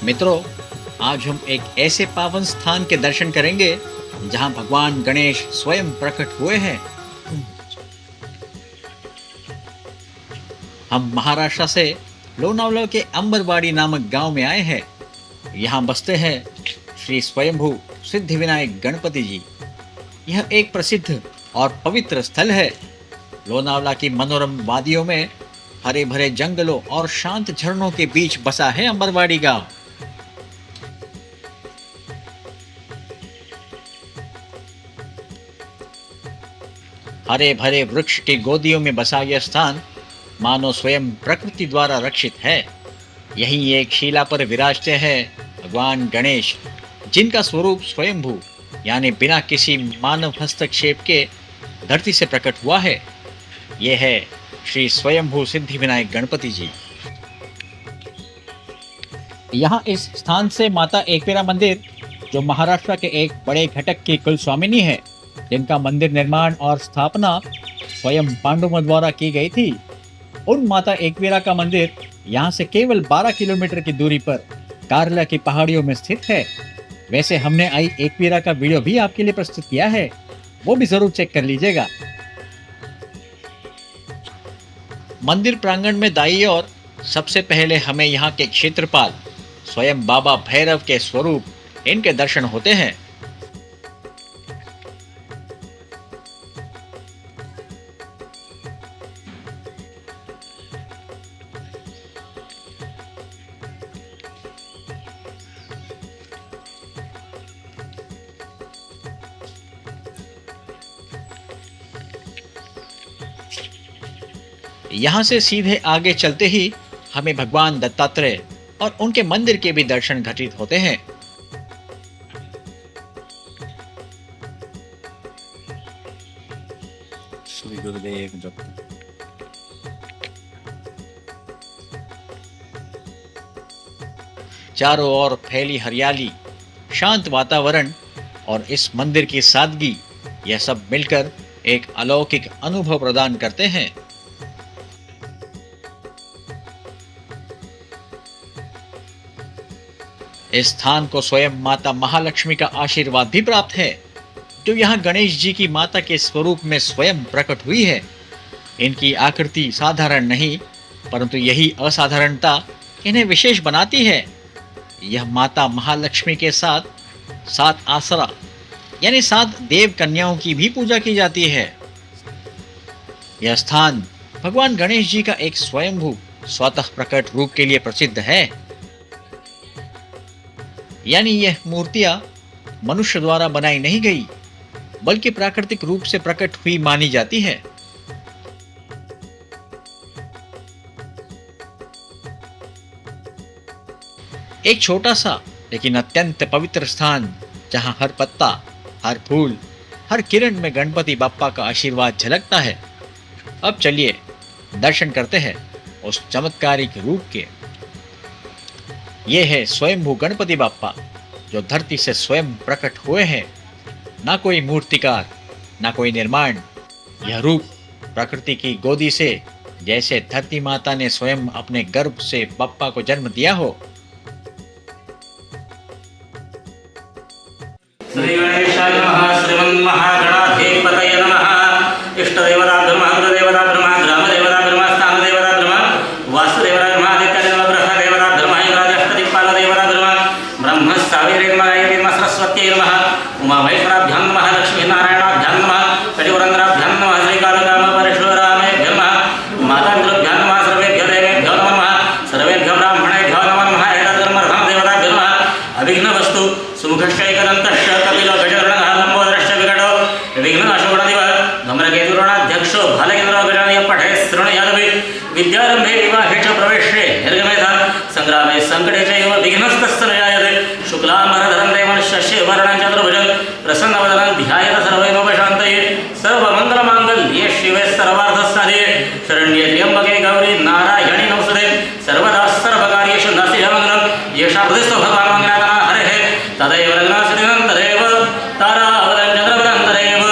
मित्रों, आज हम एक ऐसे पावन स्थान के दर्शन करेंगे जहां भगवान गणेश स्वयं प्रकट हुए हैं। हम महाराष्ट्र से लोनावला के अंबरवाड़ी नामक गांव में आए हैं। यहाँ बसते हैं श्री स्वयंभू सिद्धिविनायक गणपति जी। यह एक प्रसिद्ध और पवित्र स्थल है। लोनावला की मनोरम वादियों में हरे भरे जंगलों और शांत झरनों के बीच बसा है अंबरवाड़ी गांव। हरे भरे वृक्ष की गोदियों में बसा यह स्थान मानो स्वयं प्रकृति द्वारा रक्षित है। यही एक शिला पर विराजते हैं भगवान गणेश, जिनका स्वरूप स्वयंभू यानी बिना किसी मानव हस्तक्षेप के धरती से प्रकट हुआ है। यह है श्री स्वयंभू सिद्धिविनायक गणपति जी। यहाँ इस स्थान से माता एकवीरा मंदिर, जो महाराष्ट्र के एक बड़े घटक की कुल स्वामिनी है, जिनका मंदिर निर्माण और स्थापना स्वयं पांडवों द्वारा की गई थी, उन माता एकवीरा का मंदिर यहाँ से केवल 12 किलोमीटर की दूरी पर कारला की पहाड़ियों में स्थित है। वैसे हमने आई एकवीरा का वीडियो भी आपके लिए प्रस्तुत किया है, वो भी जरूर चेक कर लीजिएगा। मंदिर प्रांगण में दाईं ओर सबसे पहले हमें यहाँ के क्षेत्रपाल स्वयं बाबा भैरव के स्वरूप इनके दर्शन होते हैं। यहाँ से सीधे आगे चलते ही हमें भगवान दत्तात्रेय और उनके मंदिर के भी दर्शन घटित होते हैं। श्री गुरुदेव दत्त। चारों ओर फैली हरियाली, शांत वातावरण और इस मंदिर की सादगी, यह सब मिलकर एक अलौकिक अनुभव प्रदान करते हैं। इस स्थान को स्वयं माता महालक्ष्मी का आशीर्वाद भी प्राप्त है, जो यहाँ गणेश जी की माता के स्वरूप में स्वयं प्रकट हुई है। इनकी आकृति साधारण नहीं, परंतु यही असाधारणता इन्हें विशेष बनाती है। यह माता महालक्ष्मी के साथ 7 आसरा यानी 7 देव कन्याओं की भी पूजा की जाती है। यह स्थान भगवान गणेश जी का एक स्वयंभू स्वतः प्रकट रूप के लिए प्रसिद्ध है। यानी यह मूर्तियां मनुष्य द्वारा बनाई नहीं गई, बल्कि प्राकृतिक रूप से प्रकट हुई मानी जाती है। एक छोटा सा लेकिन अत्यंत पवित्र स्थान, जहां हर पत्ता, हर फूल, हर किरण में गणपति बाप्पा का आशीर्वाद झलकता है। अब चलिए दर्शन करते हैं उस चमत्कारिक रूप के। ये है स्वयंभू गणपति बाप्पा, जो धरती से स्वयं प्रकट हुए हैं। ना कोई मूर्तिकार, ना कोई निर्माण। यह रूप प्रकृति की गोदी से, जैसे धरती माता ने स्वयं अपने गर्भ से बाप्पा को जन्म दिया हो। श्री गणेशाय नमः। श्रीमन्महागणाधिपतये नमः। इष्टदेवता ब्रह्मा, गुरुदेवता ब्रह्मा, ग्रामदेवता ब्रह्मा, स्थानदेवता ब्रह्मा, वासुदेवता ब्रह्मा, आदित्यदेवता ब्रह्मा, देवता ब्रह्मा, इंद्रादिष्टदिक्पाल देवता ब्रह्मा, ब्रह्म सावित्र्यै नमः, यदिर्मा सरस्वत्यै नमः, उमामहेश्वराभ्यां नमः, लक्ष्मीनारायणाभ्यां नमः, कटिवरन्द्राभ्यां नमः, श्रीकालकामपरशुरामेभ्यो नमः, मातापितृभ्यो नमः, सर्वेभ्यो देवेभ्यो नमः, सर्वेभ्यो ब्राह्मणेभ्यो नमः, एतद्ब्रह्मर्धं देवताभ्यो नमः। अभिघ्नवस्तु सुमुखश्चैकदन्तश्च कपिलो गजकर्णः लम्बोदरश्च विकटो विघ्ननाशोगणदिव धूम्रकेतुर्गणाध्यक्षो भालकेन्द्रो गजाननः पठे शृणुयादपि विद्यारम्भे विवाहे च प्रवेशे निर्गमेधा संग्रामे संकटे चैव विघ्नस्तस्य न जायते। शुक्लाम्बरधरं देवं शशिवर्णं चतुर्भुजं प्रसन्नवदनं ध्यायेत सर्वैर्भवशान्तये। सर्वमङ्गलमाङ्गल्ये शिवे सर्वार्थसाधिके शरण्ये त्र्यम्बके गौरी नारायणि नमोस्तुते। सर्वदा सर्वकार्येषु नास्तिमङ्गलं येषां बुद्धिस्तो भगवान् मङ्गलात्मा हरेः तदैव लग्नाश्रितं तदैव ताराबलं चन्द्रबलं तदैव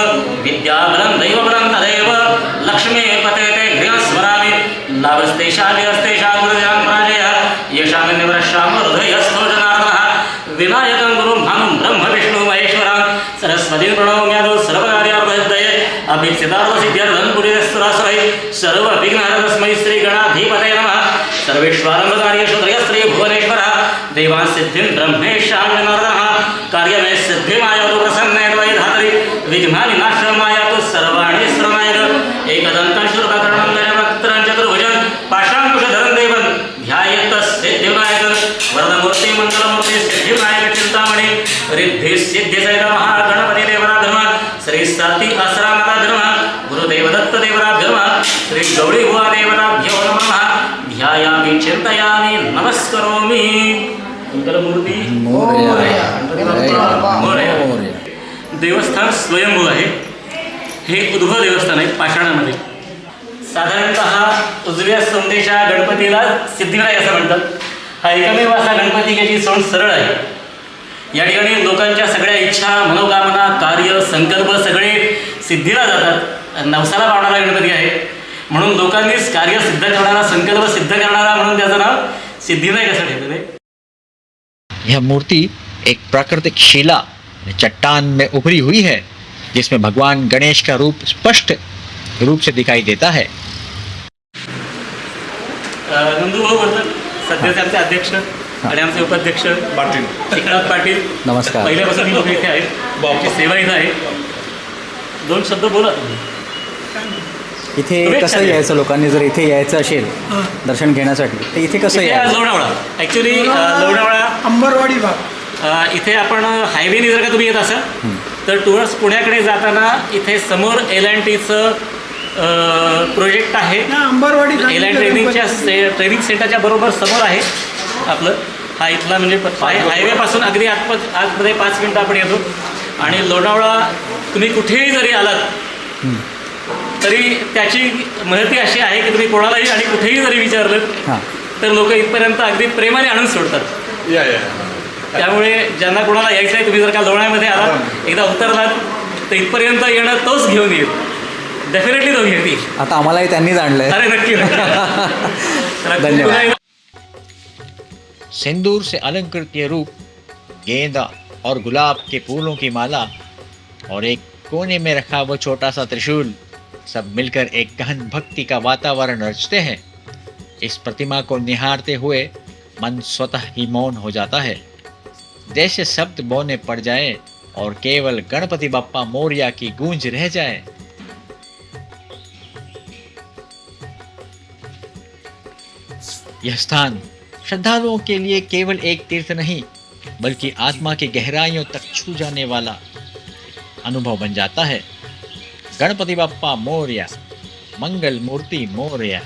विद्याबलं दैवबलं तदैव लक्ष्मीपते ते गृहस्मरामि लाभस्तेषां विहस्तेषां गुरुजान् प्राजयः येषां निवृषां हृदयस्थो जना अभीप्सितार्थ सिद्ध्यर्थं पुरीरस्तुरासुरै सर्व विघ्नहर तस्मै श्री गणाधिपतये नमः सर्वेश्वरं श्री भुवनेश्वर देवान् सिद्धिं ब्रह्मेशां नरदः कार्यमे सिद्धिमायातु प्रसन्ने त्वयि धातरि विघ्नविनाशमायातु सर्वाणि श्रमाय एकदन्तं शूर्पकर्णं गजवक्त्रं चतुर्भुजं पाशाङ्कुशधरं देवं ध्यायेत् सिद्धिविनायकं वरदमूर्ति मङ्गलमूर्ति सिद्धिविनायक चिन्तामणि रिद्धिसिद्धिसहित महागणपति देवराधर्म श्री सती असरामता धर्म गुरुदेव दत्त देवराधर्म श्री गौरी भुवा देवताभ्यो नमः ध्यायामि चिंतयामि नमस्करोमि मंगलमूर्ती मोरया. देवस्थान स्वयंभू आहे. हे उद्भव देवस्थान आहे पाषाणामध्ये. साधारणतः उजव्या सोंडेच्या गणपतीला सिद्धिविनायक असं म्हणतात. हा एकमेव असा गणपती ज्याची सोंड सरळ आहे. या ठिकाणी लोकांच्या सगळ्या इच्छा मनोकामना कार्य संकल्प सगळे सिद्धीला जातात. नवसाला पावणारा गणपती आहे म्हणून लोकांनीच कार्य सिद्ध करणारा संकल्प सिद्ध करणारा म्हणून त्याचं नाव सिद्धिविनायक असं ठेवलेलं आहे. यह मूर्ति एक प्राकृतिक शिला चट्टान में उभरी हुई है जिसमें भगवान गणेश का रूप स्पष्ट रूप से दिखाई देता है. नंदूभाऊ वर्धन सध्याचे आमचे अध्यक्ष आणि आमचे उपाध्यक्ष पाटील एकनाथ पाटील नमस्कार. पहिल्यापासून लोक इथे आहेत. बाबूची सेवा इथं आहे. दोन शब्द बोला तुम्ही. इथे कसं यायचं लोकांनी जर इथे यायचं असेल दर्शन घेण्यासाठी तर इथे कसं इथे यायचं? लोणावळा ॲक्च्युली लोणावळा अंबरवाडी भाग इथे आपण हायवेने जर का तुम्ही येत असाल तर टुवर्ड्स पुण्याकडे जाताना इथे समोर LNTचं प्रोजेक्ट आहे. अंबरवाडी एल ट्रेनिंग सेंटरच्या बरोबर समोर आहे आपलं. हा इथला म्हणजे हायवेपासून अगदी आतमध्ये 5 मिनटं आपण येतो. आणि लोणावळा तुम्ही कुठेही जरी आलात तरी त्याची महती अशी आहे की तुम्ही कोणालाही आणि कुठेही जरी विचारलं हां तर लोक इथपर्यंत अगदी प्रेमाने आणून सोडतात. त्यामुळे ज्यांना कोणाला यायचं आहे तुम्ही जर का लोणावळ्यामध्ये आलात एकदा उतरलात तर इथपर्यंत येणं तोच घेऊन येईल. डेफिनेटली तो घेऊन येईल. आता आम्हालाही त्यांनीच आणलंय. अरे नक्की धन्यवाद. सिंदूर से अलंकृत ये रूप गेंदा और गुलाब के फूलों की माला और एक कोने में रखा वो छोटा सा त्रिशूल सब मिलकर एक गहन भक्ति का वातावरण रचते हैं. इस प्रतिमा को निहारते हुए मन स्वतः ही मौन हो जाता है. जैसे शब्द बोने पड़ जाए और केवल गणपति बप्पा मोरया की गूंज रह जाए. यह स्थान श्रद्धालुओं के लिए केवल एक तीर्थ नहीं बल्कि आत्मा की गहराइयों तक छू जाने वाला अनुभव बन जाता है. गणपति बप्पा मोरया, मंगल मूर्ति मोरया.